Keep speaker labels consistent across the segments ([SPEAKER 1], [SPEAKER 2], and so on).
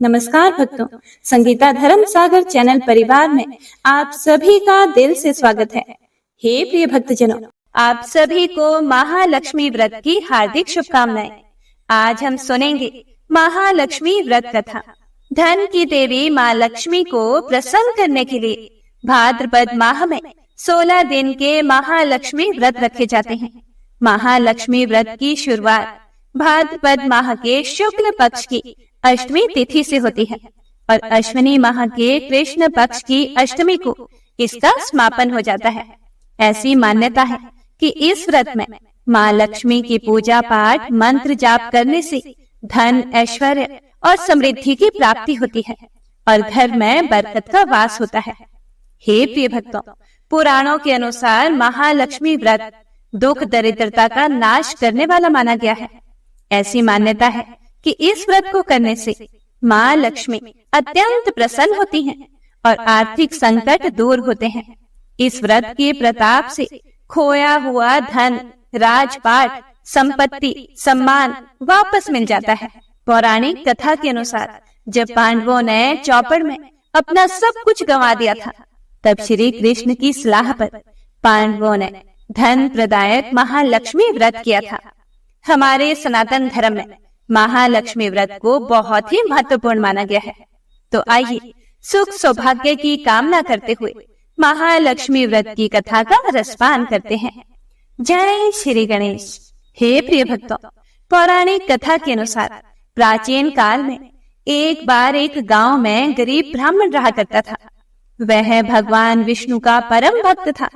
[SPEAKER 1] नमस्कार भक्तों, संगीता धर्म सागर चैनल परिवार में आप सभी का दिल से स्वागत है। हे प्रिय भक्तजनों, आप सभी को महालक्ष्मी व्रत की हार्दिक शुभकामनाएं। आज हम सुनेंगे महालक्ष्मी व्रत कथा। धन की देवी माँ लक्ष्मी को प्रसन्न करने के लिए भाद्रपद माह में 16 दिन के महालक्ष्मी व्रत रखे जाते हैं। महालक्ष्मी व्रत की शुरुआत भाद्रपद माह के शुक्ल पक्ष की अष्टमी तिथि से होती है और अश्विनी माह के कृष्ण पक्ष की अष्टमी को इसका समापन हो जाता है। ऐसी मान्यता है कि इस व्रत में माँ लक्ष्मी की पूजा पाठ मंत्र जाप करने से धन, ऐश्वर्य और समृद्धि की प्राप्ति होती है और घर में बरकत का वास होता है। हे प्रिय भक्तों, पुराणों के अनुसार महालक्ष्मी व्रत दुख दरिद्रता का नाश करने वाला माना गया है। ऐसी मान्यता है कि इस व्रत को करने से माँ लक्ष्मी अत्यंत प्रसन्न होती हैं और आर्थिक संकट दूर होते हैं। इस व्रत के प्रताप से खोया हुआ धन, राजपाट, संपत्ति, सम्मान वापस मिल जाता है। पौराणिक कथा के अनुसार जब पांडवों ने चौपड़ में अपना सब कुछ गंवा दिया था, तब श्री कृष्ण की सलाह पर पांडवों ने धन प्रदायक महालक्ष्मी व्रत किया था। हमारे सनातन धर्म में महालक्ष्मी व्रत को बहुत ही महत्वपूर्ण माना गया है। तो आइए सुख सौभाग्य की कामना करते हुए महालक्ष्मी व्रत की कथा का रसपान करते हैं। जय श्री गणेश। हे प्रिय भक्तों, पौराणिक कथा के अनुसार प्राचीन काल में एक बार एक गांव में गरीब ब्राह्मण रहा करता था। वह भगवान विष्णु का परम भक्त था।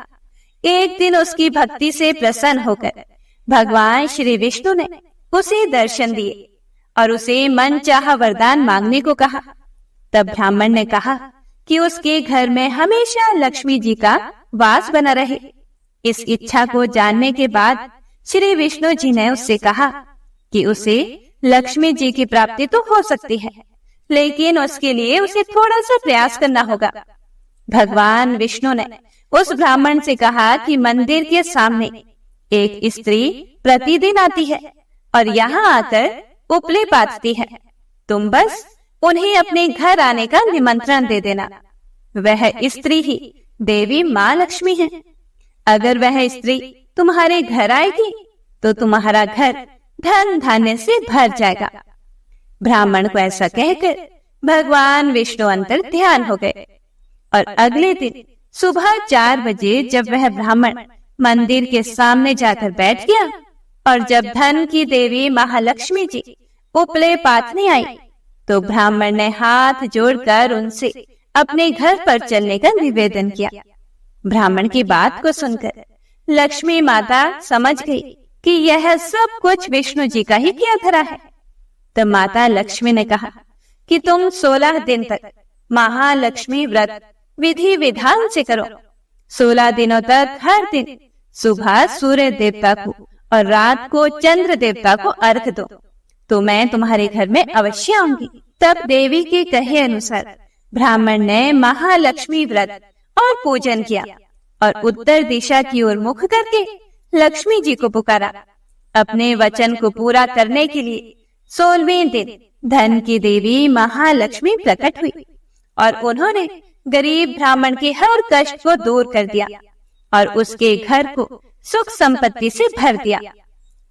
[SPEAKER 1] एक दिन उसकी भक्ति से प्रसन्न होकर भगवान श्री विष्णु ने उसे दर्शन दिए और उसे मन चाहा वरदान मांगने को कहा। तब ब्राह्मण ने कहा कि उसके घर में हमेशा लक्ष्मी जी का वास बना रहे। इस इच्छा को जानने के बाद श्री विष्णु जी ने उससे कहा कि उसे लक्ष्मी जी की प्राप्ति तो हो सकती है, लेकिन उसके लिए उसे थोड़ा सा प्रयास करना होगा। भगवान विष्णु ने उस ब्राह्मण से कहा कि मंदिर के सामने एक स्त्री प्रतिदिन आती है और यहाँ आकर उपले पाथती है। तुम बस उन्हें अपने घर आने का निमंत्रण दे देना। वह स्त्री ही देवी माँ लक्ष्मी है। अगर वह स्त्री तुम्हारे घर आएगी तो तुम्हारा घर धन धान्य से भर जाएगा। ब्राह्मण को ऐसा कहकर भगवान विष्णु अंतर ध्यान हो गए और अगले दिन सुबह 4 बजे जब वह ब्राह्मण मंदिर के सामने जाकर बैठ गया और जब धन की देवी महालक्ष्मी जी उपले पाथने आई, तो ब्राह्मण ने हाथ जोड़कर उनसे अपने घर पर चलने का निवेदन किया। ब्राह्मण की बात को सुनकर लक्ष्मी माता समझ गई कि यह सब कुछ विष्णु जी का ही किया धरा है। तो माता लक्ष्मी ने कहा कि तुम 16 दिन तक महालक्ष्मी व्रत विधि विधान से करो। 16 दिनों तक हर दिन सुबह सूर्य देवता को और रात को चंद्र देवता को अर्घ दो, तो मैं तुम्हारे घर में अवश्य आऊंगी। तब देवी के कहे अनुसार ब्राह्मण ने महालक्ष्मी व्रत और पूजन किया और उत्तर दिशा की ओर मुख करके लक्ष्मी जी को पुकारा। अपने वचन को पूरा करने के लिए 16वें दिन धन की देवी महालक्ष्मी प्रकट हुई और उन्होंने गरीब ब्राह्मण के हर कष्ट को दूर कर दिया और उसके घर को सुख संपत्ति से भर दिया।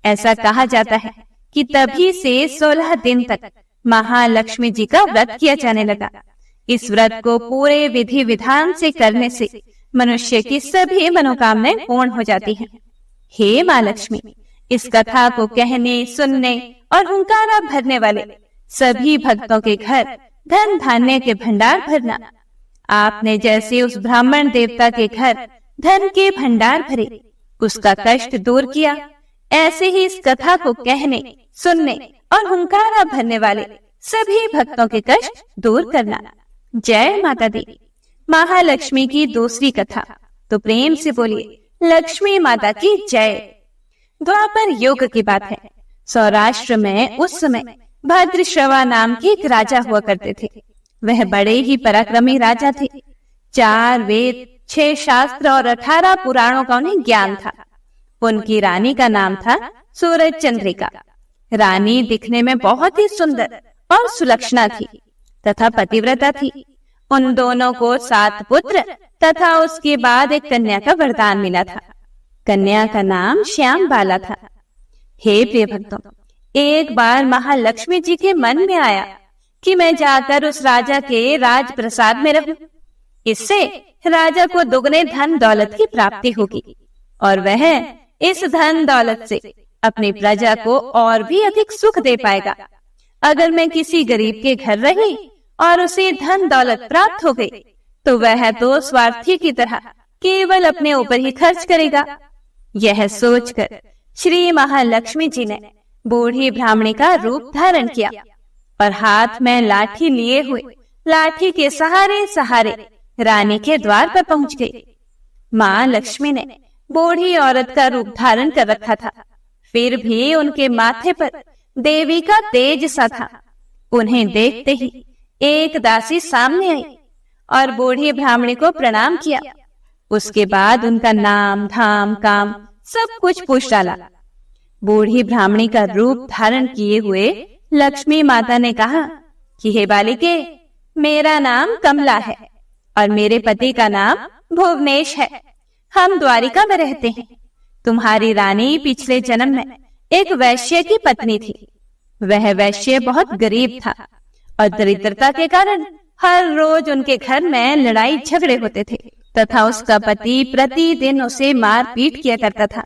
[SPEAKER 1] ऐसा कहा जाता है कि तभी से 16 दिन तक महालक्ष्मी जी का व्रत किया जाने लगा। इस व्रत को पूरे विधि विधान से करने से मनुष्य की सभी मनोकामनाएं पूर्ण हो जाती हैं। हे माँ लक्ष्मी, इस कथा को कहने, सुनने और हुंकारा भरने वाले सभी भक्तों के घर धन धान्य के भंडार भरना। आपने जैसे उस ब्राह्मण देवता के घर धन के भंडार भरे, उसका कष्ट दूर किया, ऐसे ही इस कथा को कहने, सुनने और हुंकारा भरने वाले सभी भक्तों के कष्ट दूर करना। जय माता दी। महालक्ष्मी की दूसरी कथा, तो प्रेम से बोलिए लक्ष्मी माता की जय। द्वापर युग की बात है। सौराष्ट्र में उस समय भद्रश्रवा नाम के एक राजा हुआ करते थे। वह बड़े ही पराक्रमी राजा थे। 4 वेद, 6 शास्त्र और 18 पुराणों का उन्हें ज्ञान था। उनकी रानी का नाम था सूरज चंद्रिका। रानी दिखने में बहुत ही सुंदर और सुलक्षणा थी। तथा पतिव्रता थी। उन दोनों को 7 पुत्र तथा उसके बाद एक कन्या का वरदान मिला था। कन्या का नाम श्याम बाला था। हे प्रिय भक्तों, एक बार महालक्ष्मी जी के मन में आया कि मैं जाकर उस राजा के राजप्रसाद में रहूं। इससे राजा को दुगने धन दौलत की प्राप्ति होगी और वह इस धन दौलत से अपनी प्रजा को और भी अधिक सुख दे पाएगा। अगर मैं किसी गरीब के घर रही और उसे धन दौलत प्राप्त हो गई तो वह तो स्वार्थी की तरह केवल अपने ऊपर ही खर्च करेगा। यह सोचकर श्री महालक्ष्मी जी ने बूढ़ी ब्राह्मणी का रूप धारण किया और हाथ में लाठी लिए हुए लाठी के सहारे सहारे रानी के द्वार पर पहुंच गई। मां लक्ष्मी ने बूढ़ी औरत का रूप धारण कर रखा था, फिर भी उनके माथे पर देवी का तेज सा था। उन्हें देखते ही एक दासी सामने आई और बूढ़ी ब्राह्मणी को प्रणाम किया। उसके बाद उनका नाम, धाम, काम सब कुछ पूछ डाला। बूढ़ी ब्राह्मणी का रूप धारण किए हुए लक्ष्मी माता ने कहा कि हे बालिके, मेरा नाम कमला है और मेरे पति का नाम भुवनेश है। हम द्वारिका में रहते हैं। तुम्हारी रानी पिछले जन्म में एक वैश्य की पत्नी थी। वह वैश्य बहुत गरीब था और दरिद्रता के कारण हर रोज उनके घर में लड़ाई झगड़े होते थे तथा उसका पति प्रतिदिन उसे मार पीट किया करता था।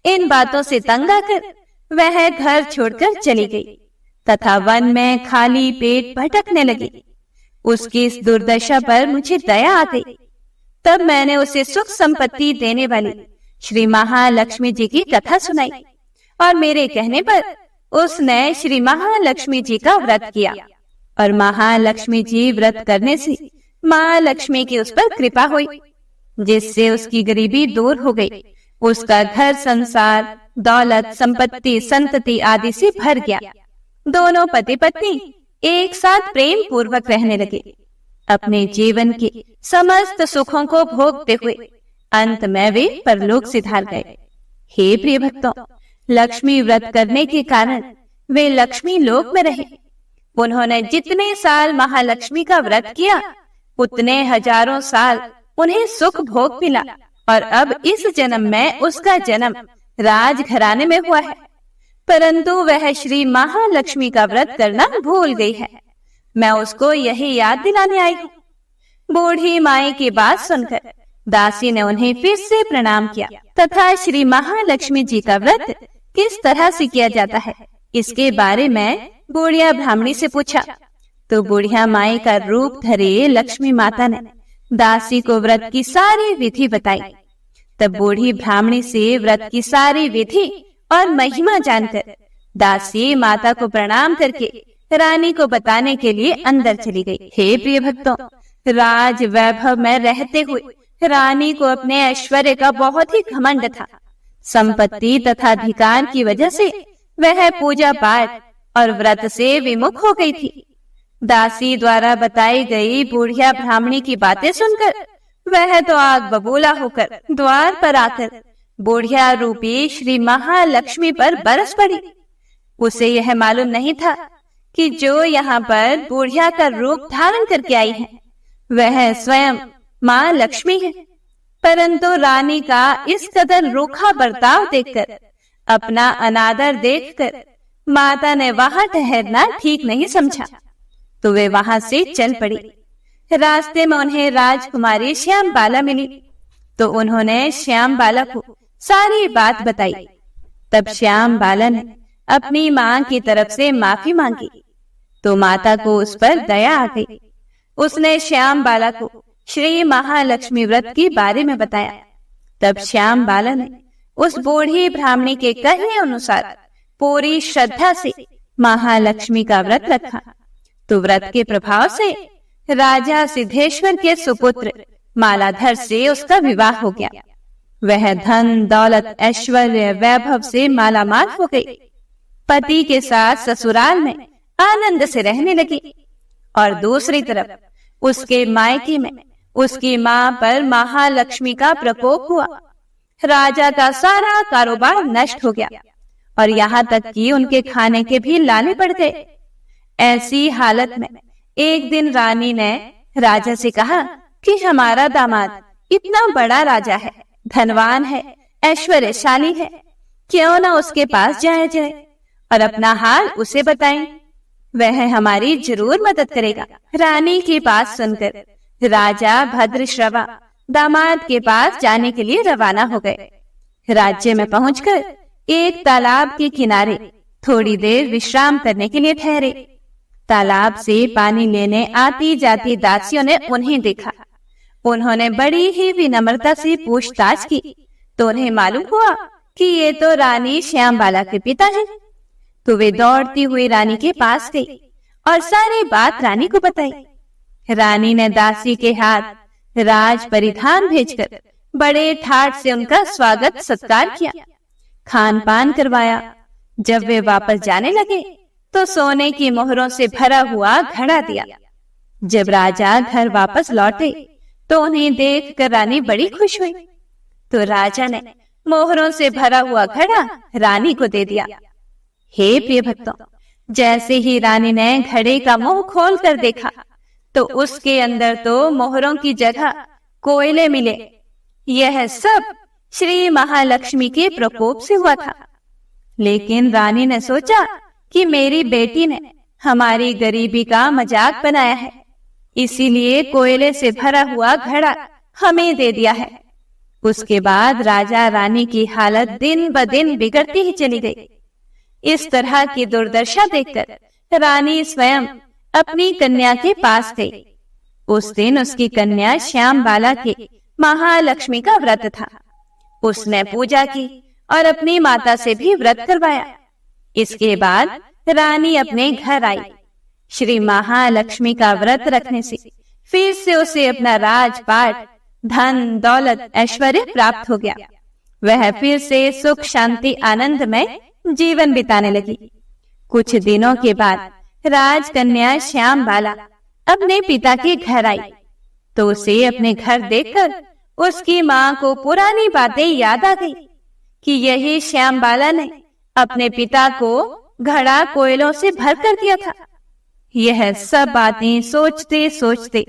[SPEAKER 1] इन बातों से तंग आकर वह घर छोड़कर चली गई तथा वन में खाली पेट भटकने लगी। उसकी इस दुर्दशा पर मुझे दया आ गई। तब मैंने उसे सुख संपत्ति देने वाली श्री महालक्ष्मी जी की कथा सुनाई और मेरे कहने पर उसने श्री महालक्ष्मी जी का व्रत किया और महालक्ष्मी जी व्रत करने से माँ लक्ष्मी की उस पर कृपा हुई, जिससे उसकी गरीबी दूर हो गई। उसका घर संसार, दौलत, संपत्ति, संतति आदि से भर गया। दोनों पति पत्नी एक साथ प्रेम पूर्वक रहने लगे। अपने जीवन के समस्त सुखों को भोगते हुए अंत में वे परलोक सिधार गए। हे प्रिय भक्तों, लक्ष्मी व्रत करने के कारण वे लक्ष्मी लोक में रहे। उन्होंने जितने साल महालक्ष्मी का व्रत किया उतने हजारों साल उन्हें सुख भोग मिला और अब इस जन्म में उसका जन्म राजघराने में हुआ है, परंतु वह श्री महालक्ष्मी का व्रत करना भूल गई है। मैं उसको यही याद दिलाने आई हूँ। बूढ़ी माई की बात सुनकर दासी ने उन्हें फिर से प्रणाम किया तथा श्री महालक्ष्मी जी का व्रत किस तरह से किया जाता है इसके बारे में बुढ़िया ब्राह्मणी से पूछा तो बुढ़िया माई का रूप धरे लक्ष्मी माता ने दासी को व्रत की सारी विधि बताई। तब बूढ़ी ब्राह्मणी से व्रत की सारी विधि और महिमा जानकर दासी माता को प्रणाम करके रानी को बताने के लिए अंदर चली गई। हे प्रिय भक्तों, राज वैभव में रहते हुए रानी को अपने ऐश्वर्य का बहुत ही घमंड था। संपत्ति तथा अधिकार की वजह से वह पूजा पाठ और व्रत से विमुख हो गई थी। दासी द्वारा बताई गई बुढ़िया ब्राह्मणी की बातें सुनकर वह तो आग बबूला होकर द्वार पर आकर बुढ़िया रूपी श्री महालक्ष्मी पर बरस पड़ी। उसे यह मालूम नहीं था कि जो यहाँ पर बुढ़िया का रूप धारण करके आई है वह स्वयं माँ लक्ष्मी है। परंतु रानी का इस कदर रूखा बर्ताव देखकर, अपना अनादर देखकर माता ने वहां ठहरना ठीक नहीं समझा तो वे वहां से चल पड़ी। रास्ते में उन्हें राजकुमारी श्याम बाला मिली तो उन्होंने श्याम बाला को सारी बात बताई। तब श्याम बाला ने अपनी मां की तरफ से माफी मांगी तो माता को उस पर दया आ गई। उसने श्याम बाला को श्री महालक्ष्मी व्रत के बारे में बताया। तब श्याम बाला ने उस बूढ़ी ब्राह्मणी के कहे अनुसार पूरी श्रद्धा से महालक्ष्मी का व्रत रखा तो व्रत के प्रभाव से राजा सिद्धेश्वर के सुपुत्र मालाधर से उसका विवाह हो गया। वह धन दौलत ऐश्वर्य वैभव से मालामाल हो गई। पति के साथ ससुराल में आनंद से रहने लगी और दूसरी तरफ उसके मायके में उसकी मां पर महालक्ष्मी का प्रकोप हुआ। राजा का सारा कारोबार नष्ट हो गया और यहाँ तक कि उनके खाने के भी लाले पड़ गए। ऐसी हालत में एक दिन रानी ने राजा से कहा कि हमारा दामाद इतना बड़ा राजा है, धनवान है, ऐश्वर्यशाली है, क्यों ना उसके पास जाया जाए और अपना हाल उसे बताएं, वह हमारी जरूर मदद करेगा। रानी की बात सुनकर राजा भद्रश्रवा दामाद के पास जाने के लिए रवाना हो गए। राज्य में पहुंचकर एक तालाब के किनारे थोड़ी देर विश्राम करने के लिए ठहरे। तालाब से पानी लेने आती जाती दासियों ने उन्हें देखा। उन्होंने बड़ी ही विनम्रता से पूछताछ की तो उन्हें मालूम हुआ कि ये तो रानी श्यामबाला के पिता हैं। तो वे दौड़ती हुई रानी के पास गई और सारी बात रानी को बताई। रानी ने दासी के हाथ राज परिधान भेजकर बड़े ठाट से उनका स्वागत सत्कार किया, खान पान करवाया। जब वे वापस जाने लगे तो सोने की मोहरों से भरा हुआ घड़ा दिया। जब राजा घर वापस लौटे तो उन्हें देखकर रानी बड़ी खुश हुई। तो राजा ने मोहरों से भरा हुआ घड़ा रानी को दे दिया। हे प्रिय भक्तों, जैसे ही रानी ने घड़े का मुंह खोल कर देखा तो उसके अंदर तो मोहरों की जगह कोयले मिले। यह सब श्री महालक्ष्मी के प्रकोप से हुआ था। लेकिन रानी ने सोचा कि मेरी बेटी ने हमारी गरीबी का मजाक बनाया है, इसीलिए कोयले से भरा हुआ घड़ा हमें दे दिया है। उसके बाद राजा रानी की हालत दिन ब दिन बिगड़ती ही चली गई। इस तरह की दुर्दशा देखकर रानी स्वयं अपनी कन्या के पास गई। उस दिन उसकी कन्या श्यामबाला के महालक्ष्मी का व्रत था। उसने पूजा की और अपनी माता से भी व्रत करवाया। इसके बाद रानी अपने घर आई। श्री महालक्ष्मी का व्रत रखने से फिर से उसे अपना राजपाट, धन, दौलत, ऐश्वर्य प्राप्त हो गया। वह फिर से सुख, शांति, आनंद में जीवन बिताने लगी। कुछ दिनों के बाद राजकन्या श्यामबाला अपने पिता के घर आई तो उसे अपने घर देखकर उसकी माँ को पुरानी बातें याद आ गई कि यही श्यामबाला ने अपने पिता को घड़ा कोयलों से भर कर दिया था। यह सब बातें सोचते सोचते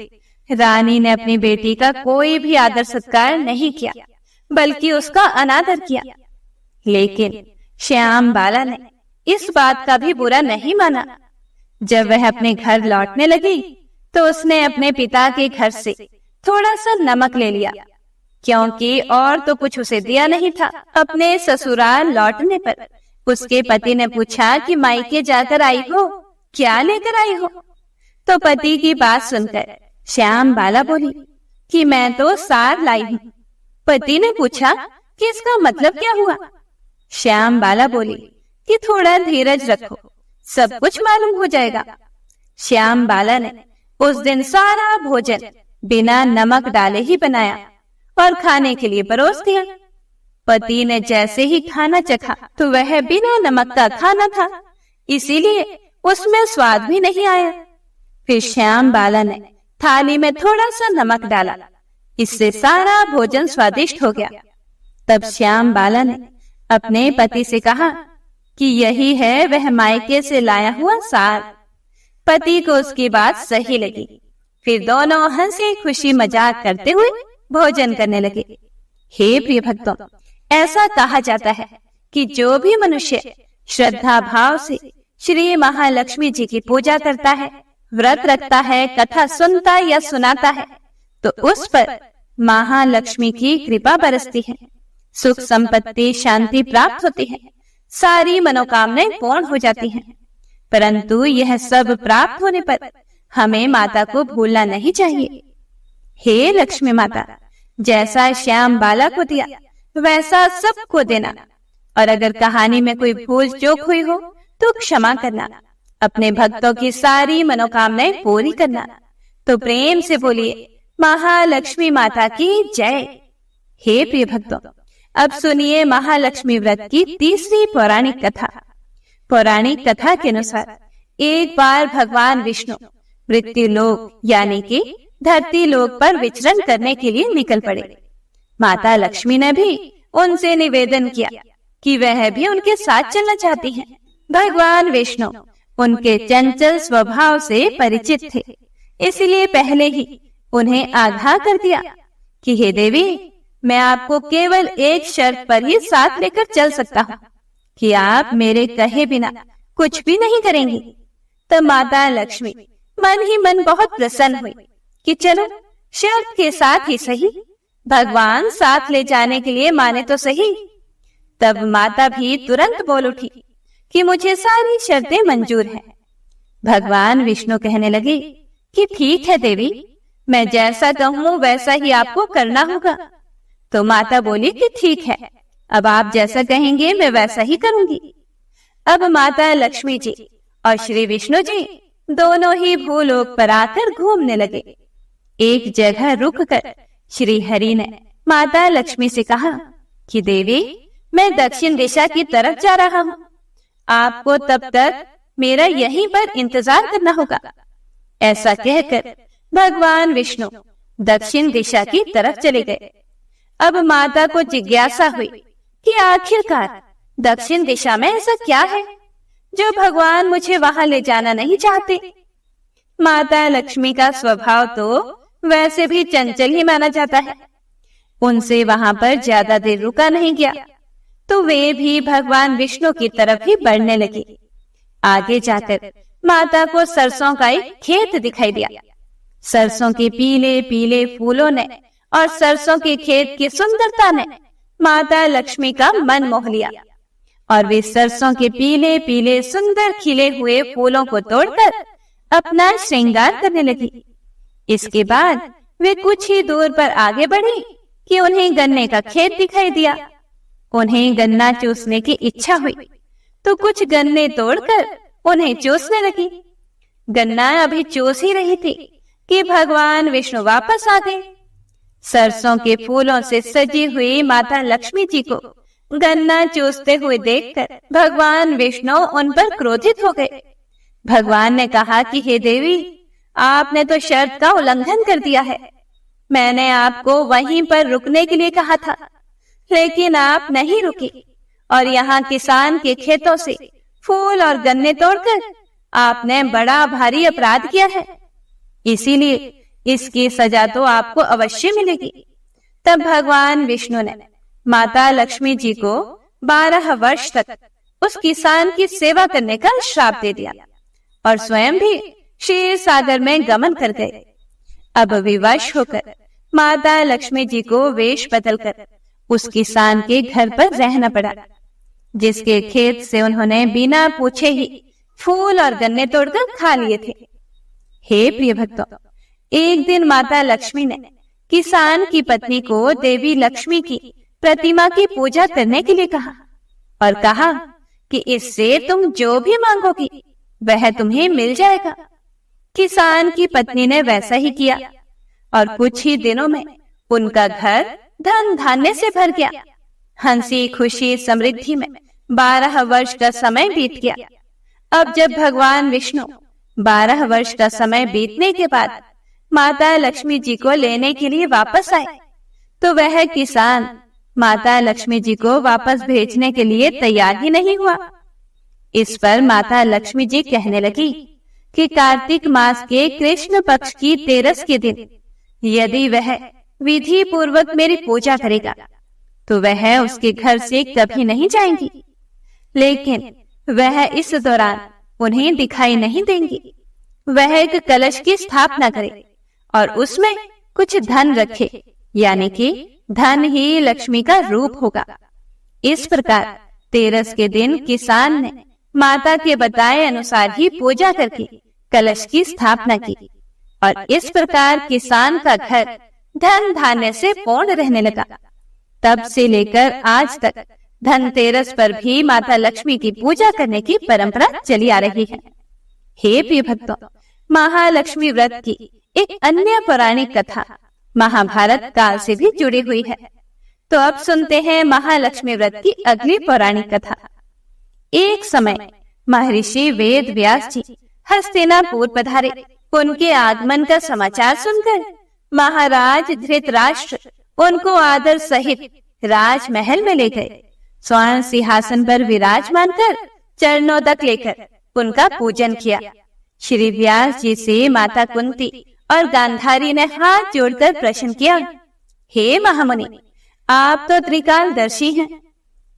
[SPEAKER 1] रानी ने अपनी बेटी का कोई भी आदर सत्कार नहीं किया, बल्कि उसका अनादर किया। लेकिन श्यामबाला ने इस बात का भी बुरा नहीं माना। जब वह अपने घर लौटने लगी तो उसने अपने पिता के घर से थोड़ा सा नमक ले लिया, क्योंकि और तो कुछ उसे दिया नहीं था। अपने ससुराल लौटने पर उसके पति ने पूछा कि मायके जाकर आई हो, क्या लेकर आई हो? तो पति की बात सुनकर श्यामबाला बोली कि मैं तो सार लाई हूँ। पति ने पूछा कि इसका मतलब क्या हुआ? श्यामबाला बोली कि थोड़ा धीरज रखो, सब कुछ मालूम हो जाएगा। श्यामबाला ने उस दिन सारा भोजन बिना नमक डाले ही बनाया और खाने के लिए परोस दिया। पति ने जैसे ही खाना चखा तो वह बिना नमक का खाना था, इसीलिए उसमें स्वाद भी नहीं आया। फिर श्यामबाला ने थाली में थोड़ा सा नमक डाला, इससे सारा भोजन स्वादिष्ट हो गया। तब श्यामबाला ने अपने पति से कहा कि यही है वह मायके से लाया हुआ सार। पति को उसकी बात सही लगी। फिर दोनों हंसी खुशी मजाक करते हुए भोजन करने लगे। हे प्रिय भक्तों, ऐसा कहा जाता है कि जो भी मनुष्य श्रद्धा भाव से श्री महालक्ष्मी जी की पूजा करता है, व्रत रखता है, कथा सुनता या सुनाता है, तो उस पर महालक्ष्मी की कृपा बरसती है, सुख, संपत्ति, शांति प्राप्त होती है, सारी मनोकामनाएं पूर्ण हो जाती हैं। परंतु यह सब प्राप्त होने पर हमें माता को भूलना नहीं चाहिए। हे लक्ष्मी माता, जैसा श्यामबाला को दिया वैसा सबको देना, और अगर कहानी में कोई भूल चूक हुई हो तो क्षमा करना। अपने भक्तों की सारी मनोकामनाएं पूरी करना। तो प्रेम से बोलिए महालक्ष्मी माता की जय। हे प्रिय भक्तों, अब सुनिए महालक्ष्मी व्रत की तीसरी पौराणिक कथा। पौराणिक कथा के अनुसार एक बार भगवान विष्णु मृत्यु लोक यानी कि धरती लोक पर विचरण करने के लिए निकल पड़े। माता लक्ष्मी ने भी उनसे निवेदन किया कि वह भी उनके साथ चलना चाहती हैं। भगवान विष्णु उनके चंचल स्वभाव से परिचित थे, इसलिए पहले ही उन्हें आगाह कर दिया कि हे देवी, मैं आपको केवल एक शर्त पर ही साथ लेकर चल सकता हूँ कि आप मेरे कहे बिना कुछ भी नहीं करेंगी। तब माता लक्ष्मी मन ही मन बहुत प्रसन्न हुई कि चलो शर्त के साथ ही सही, भगवान साथ ले जाने के लिए माने तो सही। तब माता भी तुरंत बोल उठी कि मुझे सारी शर्तें मंजूर हैं। भगवान विष्णु कहने लगे कि ठीक है देवी, मैं जैसा कहूँ वैसा ही आपको करना होगा। तो माता बोली कि ठीक है, अब आप जैसा कहेंगे मैं वैसा ही करूंगी। अब माता लक्ष्मी जी और श्री विष्णु जी दोनों ही भूलोक पर आकर घूमने लगे। एक जगह रुककर श्री हरि ने माता लक्ष्मी से कहा कि देवी, मैं दक्षिण दिशा की तरफ जा रहा हूँ, आपको तब तक मेरा यहीं पर इंतजार करना होगा। ऐसा कहकर भगवान विष्णु दक्षिण दिशा की तरफ चले गए। अब माता को जिज्ञासा हुई कि आखिरकार दक्षिण दिशा में ऐसा क्या है जो भगवान मुझे वहां ले जाना नहीं चाहते। माता लक्ष्मी का स्वभाव तो वैसे भी चंचल ही माना जाता है, उनसे वहां पर ज्यादा देर रुका नहीं गया, तो वे भी भगवान विष्णु की तरफ ही बढ़ने लगे। आगे जाकर माता को सरसों का एक खेत दिखाई दिया। सरसों के पीले पीले फूलों ने और सरसों के खेत की सुंदरता ने माता लक्ष्मी का मन मोह लिया और वे सरसों के पीले पीले सुंदर खिले हुए फूलों को तोड़कर अपना श्रृंगार करने लगी। इसके बाद वे कुछ ही दूर पर आगे बढ़ी कि उन्हें गन्ने का खेत दिखाई दिया। उन्हें गन्ना चूसने की इच्छा हुई तो कुछ गन्ने तोड़कर उन्हें चूसने लगी। गन्ना अभी चूस ही रही थी कि भगवान विष्णु वापस आ गए। सरसों के फूलों से सजी हुई माता लक्ष्मी जी को गन्ना चूसते हुए देखकर भगवान विष्णु उन पर क्रोधित हो गए। भगवान ने कहा कि हे देवी, आपने तो शर्त का उल्लंघन कर दिया है। मैंने आपको वहीं पर रुकने के लिए कहा था, लेकिन आप नहीं रुकी और यहाँ किसान के खेतों से फूल और गन्ने तोड़कर आपने बड़ा भारी अपराध किया है, इसीलिए इसकी सजा तो आपको अवश्य मिलेगी। तब भगवान विष्णु ने माता लक्ष्मी जी को 12 वर्ष तक उस किसान की सेवा करने का श्राप दे दिया और स्वयं भी क्षीर सागर में गमन कर गए। अब विवश होकर माता लक्ष्मी जी को वेश बदलकर उस किसान के घर पर रहना पड़ा, जिसके खेत से उन्होंने बिना पूछे ही फूल और गन्ने तोड़कर खा लिए थे। हे प्रिय भक्तों, एक दिन माता लक्ष्मी ने किसान की पत्नी को देवी लक्ष्मी की प्रतिमा की पूजा करने के लिए कहा और कहा कि इससे तुम जो भी मांगोगी वह तुम्हें मिल जाएगा। किसान की पत्नी ने वैसा ही किया और कुछ ही दिनों में उनका घर धन धान्य से भर गया। हंसी खुशी समृद्धि में 12 वर्ष का समय बीत गया। अब जब भगवान विष्णु 12 वर्ष का समय बीतने के बाद माता लक्ष्मी जी को लेने के लिए वापस आए, तो वह किसान माता लक्ष्मी जी को वापस भेजने के लिए तैयार ही नहीं हुआ। इस पर माता लक्ष्मी जी कहने लगी कि कार्तिक मास के कृष्ण पक्ष की 13 के दिन यदि वह विधि पूर्वक मेरी पूजा करेगा तो वह उसके घर से कभी नहीं जाएंगी, लेकिन वह इस दौरान उन्हें दिखाई नहीं देंगी। वह एक कलश की स्थापना करे और उसमें कुछ धन रखे, यानी कि धन ही लक्ष्मी का रूप होगा। इस प्रकार 13 के दिन किसान ने माता के बताए अनुसार ही पूजा करके कलश की स्थापना की और इस प्रकार किसान का घर धन धान्य से पूर्ण रहने लगा। तब से लेकर आज तक धनतेरस पर भी माता लक्ष्मी की पूजा करने की परंपरा चली आ रही है। हे प्रिय भक्तों, महालक्ष्मी व्रत की एक अन्य पौराणिक कथा महाभारत काल से भी जुड़ी हुई है। तो अब सुनते हैं महालक्ष्मी व्रत की अगली पौराणिक कथा। एक समय महर्षि वेद व्यास जी हस्तिनापुर पधारे। उनके आगमन का समाचार सुनकर महाराज धृतराष्ट्र उनको आदर सहित राजमहल में ले गए। स्वर्ण सिंहासन पर विराजमान कर चरणों तक लेकर उनका पूजन किया। श्री व्यास जी से माता कुंती और गांधारी ने हाथ जोड़कर प्रश्न किया, हे महामुनि, आप तो त्रिकालदर्शी हैं,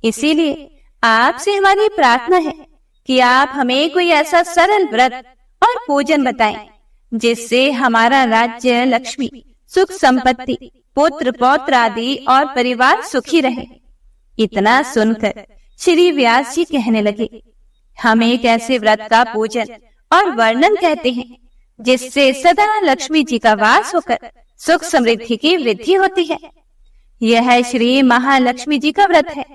[SPEAKER 1] इसीलिए आपसे हमारी प्रार्थना है कि आप हमें कोई ऐसा सरल व्रत और पूजन बताएं जिससे हमारा राज्य, लक्ष्मी, सुख संपत्ति, पुत्र पौत्र आदि और परिवार सुखी रहे। इतना सुनकर श्री व्यास जी कहने लगे, हम एक ऐसे व्रत का पूजन और वर्णन कहते हैं जिससे सदा लक्ष्मी जी का वास होकर सुख समृद्धि की वृद्धि होती है। यह श्री महालक्ष्मी जी का व्रत है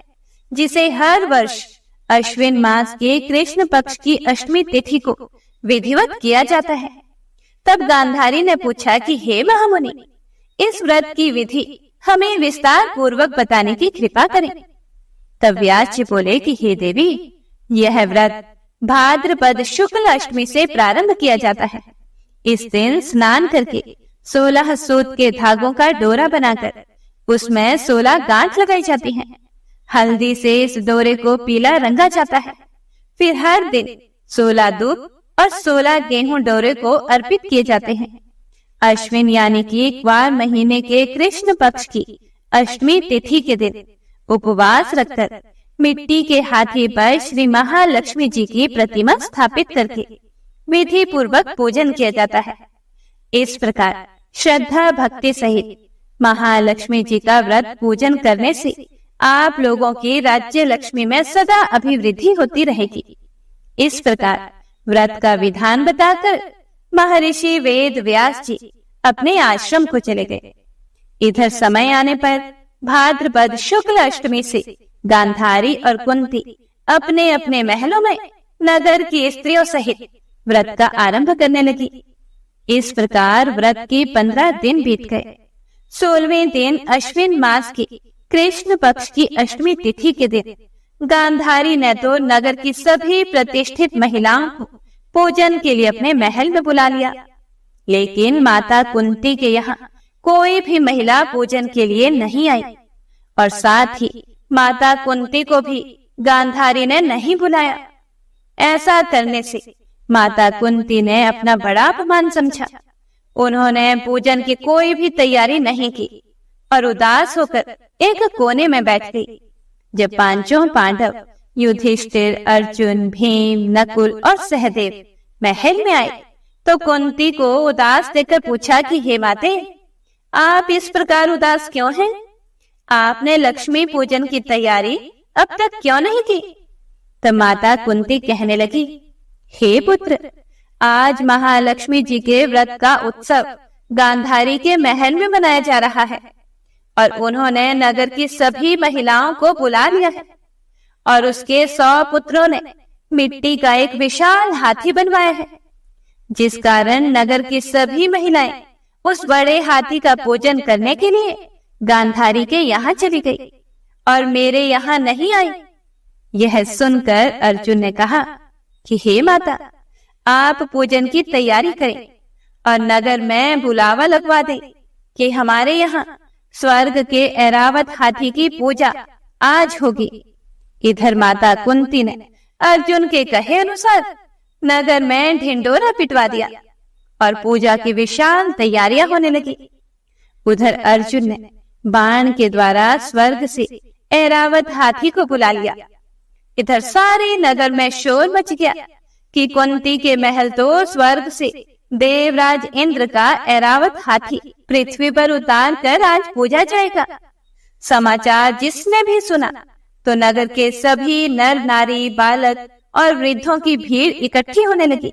[SPEAKER 1] जिसे हर वर्ष अश्विन मास के कृष्ण पक्ष की अष्टमी तिथि को विधिवत किया जाता है। तब गांधारी ने पूछा कि हे महामुनि, इस व्रत की विधि हमें विस्तार पूर्वक बताने की कृपा करें। तब व्यास जी बोले कि हे देवी, यह व्रत भाद्रपद शुक्ल अष्टमी से प्रारंभ किया जाता है। इस दिन स्नान करके 16 सूत के धागों का डोरा बनाकर उसमें 16 गांठ लगाई जाती हैं। हल्दी से इस डोरे को पीला रंगा जाता है। फिर हर दिन 16 दूध और 16 गेहूं डोरे को अर्पित किए जाते हैं। अश्विन यानी कि क्वार महीने के कृष्ण पक्ष की अष्टमी तिथि के दिन उपवास रखकर मिट्टी के हाथी पर श्री महालक्ष्मी जी की प्रतिमा स्थापित करके विधि पूर्वक पूजन किया जाता है। इस प्रकार श्रद्धा भक्ति सहित महालक्ष्मी जी का व्रत पूजन करने से आप लोगों की राज्य लक्ष्मी में सदा अभिवृद्धि होती रहेगी। इस प्रकार व्रत का विधान बताकर महर्षि वेद व्यास जी अपने आश्रम को चले गए। इधर समय आने पर भाद्रपद शुक्ल अष्टमी से गांधारी और कुंती अपने अपने महलों में नगर की स्त्रियों सहित व्रत का आरंभ करने लगी। इस प्रकार व्रत के 15 दिन बीत गए। 16वें दिन अश्विन मास की कृष्ण पक्ष की अष्टमी तिथि के दिन गांधारी ने तो नगर की सभी प्रतिष्ठित महिलाओं को पूजन के लिए अपने महल में बुला लिया, लेकिन माता कुंती के यहाँ कोई भी महिला पूजन के लिए नहीं आई और साथ ही माता कुंती को भी गांधारी ने नहीं बुलाया। ऐसा करने से माता कुंती ने अपना बड़ा अपमान समझा। उन्होंने पूजन की कोई भी तैयारी नहीं की और उदास होकर एक कोने में बैठ गई। जब पांचों पांडव युधिष्ठिर, अर्जुन, भीम, नकुल और सहदेव महल में आए तो कुंती को उदास देखकर पूछा कि हे माते, आप इस प्रकार उदास क्यों हैं? आपने लक्ष्मी पूजन की तैयारी अब तक क्यों नहीं की? तब माता कुंती कहने लगी, हे पुत्र, आज महालक्ष्मी जी के व्रत का उत्सव गांधारी के महल में मनाया जा रहा है और उन्होंने नगर की सभी महिलाओं को बुला लिया है और उसके 100 पुत्रों ने मिट्टी का एक विशाल हाथी बनवाया है, जिस कारण नगर की सभी महिलाएं उस बड़े हाथी का पूजन करने के लिए गांधारी के यहाँ चली गई और मेरे यहाँ नहीं आई। यह सुनकर अर्जुन ने कहा कि हे माता, आप पूजन की तैयारी करें और नगर में बुलावा लगवा दें कि हमारे यहाँ स्वर्ग के ऐरावत हाथी की पूजा आज होगी। इधर माता कुंती ने अर्जुन के कहे अनुसार नगर में ढिंडोरा पिटवा दिया और पूजा की विशाल तैयारियां होने लगी। उधर अर्जुन ने बाण के द्वारा स्वर्ग से ऐरावत हाथी को बुला लिया। इधर सारे नगर में शोर मच गया कि कुंती के महल तो स्वर्ग से देवराज इंद्र का ऐरावत हाथी पृथ्वी पर उतार कर आज पूजा जाएगा। समाचार जिसने भी सुना तो नगर के सभी नर नारी, बालक और वृद्धों की भीड़ इकट्ठी होने लगी।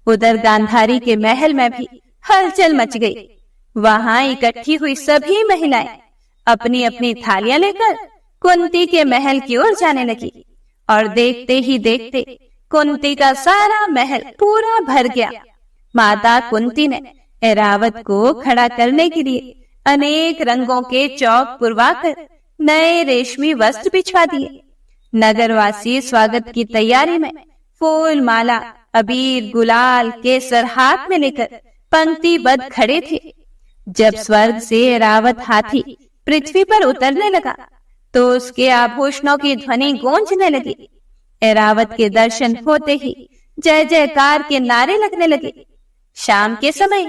[SPEAKER 1] उधर गांधारी के महल में भी हलचल मच गई। वहां इकट्ठी हुई सभी महिलाएं अपनी अपनी थालियां लेकर कुंती के महल की ओर जाने लगी और देखते ही देखते कुंती का सारा महल पूरा भर गया। माता कुंती ने ऐरावत को खड़ा करने के लिए अनेक रंगों के चौक पुरवाकर नए रेशमी वस्त्र बिछवा दिए। नगरवासी स्वागत की तैयारी में फूल, माला, अबीर, गुलाल, केसर हाथ में लेकर पंक्तिबद्ध खड़े थे। जब स्वर्ग से ऐरावत हाथी पृथ्वी पर उतरने लगा तो उसके आभूषणों की ध्वनि गूंजने लगी। ऐरावत के दर्शन होते ही जय जयकार के नारे लगने लगे। शाम के समय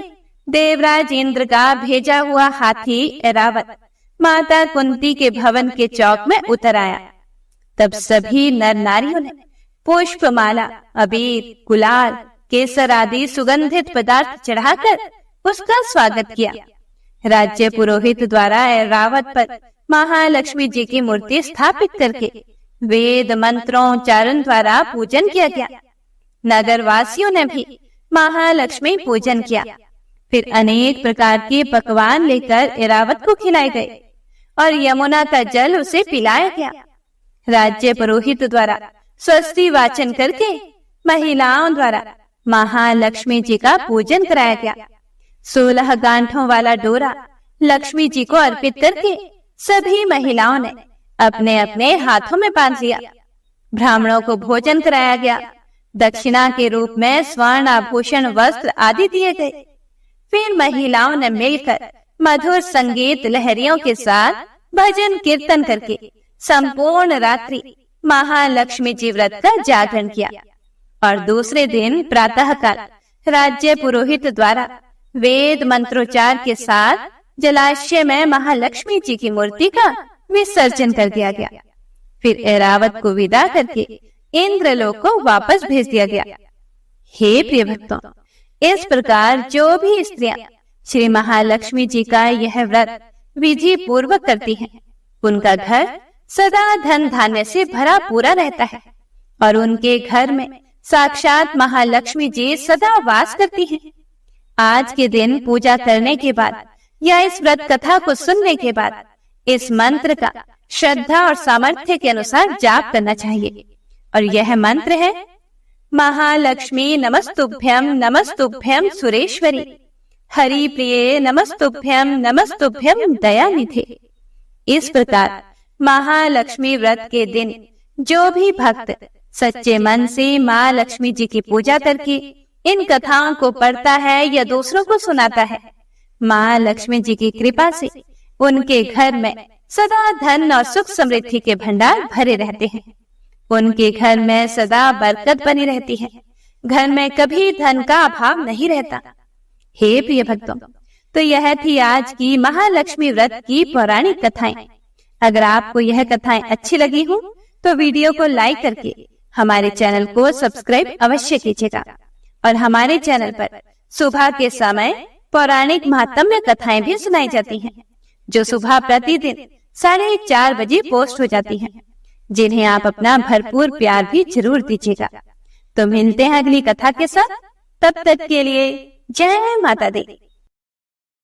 [SPEAKER 1] देवराज इंद्र का भेजा हुआ हाथी ऐरावत माता कुंती के भवन के चौक में उतर आया। तब सभी नर नारियों ने पुष्पमाला, अबीर, गुलाल, केसर आदि सुगंधित पदार्थ चढ़ाकर उसका स्वागत किया। राज्य पुरोहित द्वारा ऐरावत पर महालक्ष्मी जी की मूर्ति स्थापित करके वेद मंत्रोच्चारण द्वारा पूजन किया गया। नगर वासियों ने भी महालक्ष्मी पूजन किया। फिर अनेक प्रकार के पकवान लेकर ऐरावत को खिलाए गए और यमुना का जल उसे पिलाया गया। राज्य पुरोहित द्वारा स्वस्ति वाचन करके महिलाओं द्वारा महालक्ष्मी जी का पूजन कराया गया। 16 गांठों वाला डोरा लक्ष्मी जी को अर्पित करके सभी महिलाओं ने अपने अपने हाथों में बांध लिया। ब्राह्मणों को भोजन कराया गया। दक्षिणा के रूप में स्वर्ण आभूषण, वस्त्र आदि दिए गए। फिर महिलाओं ने मिलकर मधुर संगीत लहरियों के साथ भजन कीर्तन करके संपूर्ण रात्रि महालक्ष्मी जी व्रत का जागरण किया। और दूसरे दिन प्रातः काल राज्य पुरोहित द्वारा वेद मंत्रोच्चार के साथ जलाशय में महालक्ष्मी जी की मूर्ति का विसर्जन कर दिया गया। फिर ऐरावत को विदा करके इंद्रलोक को वापस भेज दिया गया। हे प्रिय भक्तों, इस प्रकार जो भी स्त्रियां श्री महालक्ष्मी जी का यह व्रत विधि पूर्वक करती हैं, उनका घर सदा धन धान्य से भरा पूरा रहता है और उनके घर में साक्षात महालक्ष्मी जी सदा वास करती हैं। आज के दिन पूजा करने के बाद या इस व्रत कथा को सुनने के बाद इस मंत्र का श्रद्धा और सामर्थ्य के अनुसार जाप करना चाहिए। और यह मंत्र है, महालक्ष्मी नमस्तुभ्यम नमस्तुभ्यम सुरेश्वरी, हरि प्रिये नमस्तुभ्यम नमस्तुभ्यम दयानिधे। इस प्रकार महालक्ष्मी व्रत के दिन जो भी भक्त सच्चे मन से माँ लक्ष्मी जी की पूजा करके इन कथाओं को पढ़ता है या दूसरों को सुनाता है, माँ लक्ष्मी जी की कृपा से उनके घर में सदा धन और सुख समृद्धि के भंडार भरे रहते हैं। उनके घर में सदा बरकत बनी रहती है। घर में कभी धन का अभाव नहीं रहता। हे प्रिय भक्तों, तो यह थी आज की महालक्ष्मी व्रत की पौराणिक कथाएं। अगर आपको यह कथाएं अच्छी लगी हो तो वीडियो को लाइक करके हमारे चैनल को सब्सक्राइब अवश्य कीजिएगा। और हमारे चैनल पर सुबह के समय पौराणिक महात्म्य कथाएं भी सुनाई जाती हैं, जो सुबह प्रतिदिन 4:30 बजे पोस्ट हो जाती हैं, जिन्हें आप अपना भरपूर प्यार भी जरूर दीजिएगा। तो मिलते हैं अगली कथा के साथ। तब तक के लिए जय माता दी।